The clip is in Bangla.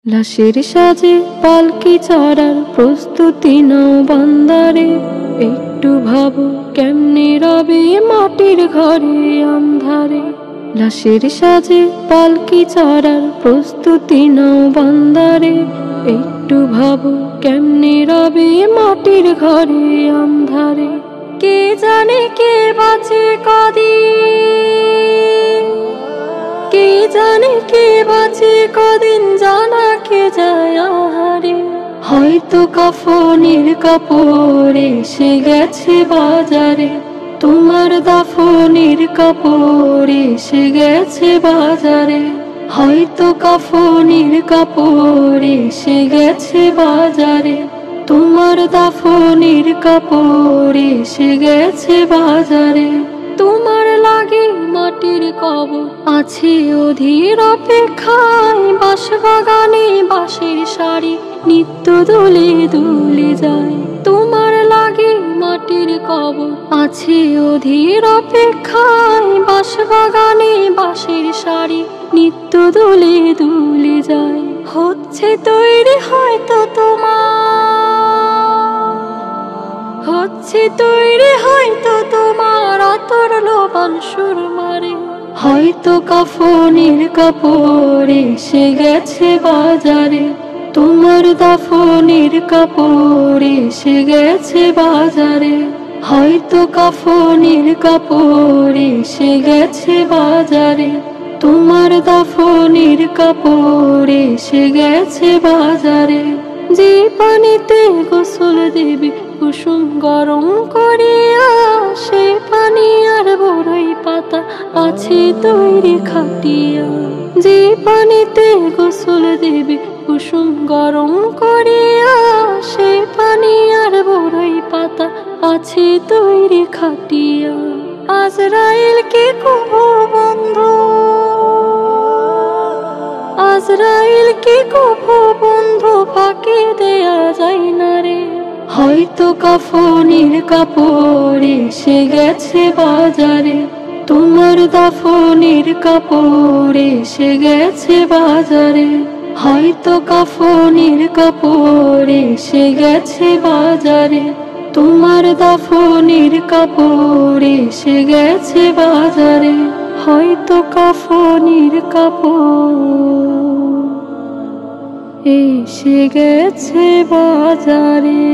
লাশের সাজে পালকি চড়ার প্রস্তুতি নাও বান্দারে। একটু ভাবো কেমনে রবে মাটির ঘরে আন্ধারে। লাশের সাজে পালকি চড়ার প্রস্তুতি নাও বান্দারে। একটু ভাবো কেমনে রবে মাটির ঘরে আন্ধারে। কে জানে কে বাঁচে কদিন, কে জানে কে বাঁচে কদিন, জানা কে যায় আহারে। হয়তো কাফনের কাপড় এসে গেছে বাজারে, তোমার দাফনের কাপড় এসে গেছে বাজারে। হয়তো কাফনের কাপড় এসে গেছে বাজারে, তোমার দাফনের কাপড় এসে গেছে বাজারে। তোমার লাগে মাটির কবর আছে অধীর অপেক্ষায়, বাঁশবাগানে বাঁশের সারি নিত্য দুলে দুলে যায়। তোমার লাগে মাটির কবর আছে অধীর অপেক্ষায়, বাঁশবাগানে বাঁশের সারি নিত্য দুলে দুলে যায়। হচ্ছে তৈরি হয়তো তোমার, হচ্ছে তৈরি হয়তো তোমার অতরল বানসুর মারে। হয়তো কাফনের কাপড় এসে গেছে বাজারে, তোমার দাফনের কাপড় এসে গেছে বাজারে। হয়তো কাফনের কাপড় এসে গেছে বাজারে, তোমার দাফনের কাপড় এসে গেছে বাজারে। যে পানিতে গোসল দেবে কুসুম গরম করিয়া, সে পানি আর বড়ই পাতা আছে তৈরি খাটিয়া। যে পানিতে গোসল দেবে কুসুম গরম করিয়া, সে পানি আর বড়ই পাতা আছে তৈরি খাটিয়া। আজরাইলকে কহো বন্ধু, আজরাইলকে কহো বন্ধু, ফাঁকি দেয়া যায় না রে। হয়তো কাফনের কাপড় এসে গেছে বাজারে, তোমার দাফনের কাপড় এসে গেছে বাজারে। হয়তো কাফনের কাপড় এসে গেছে বাজারে, তোমার দাফনের কাপড় এসে গেছে বাজারে। হয়তো কাফনের কাপড় এসে গেছে বাজারে।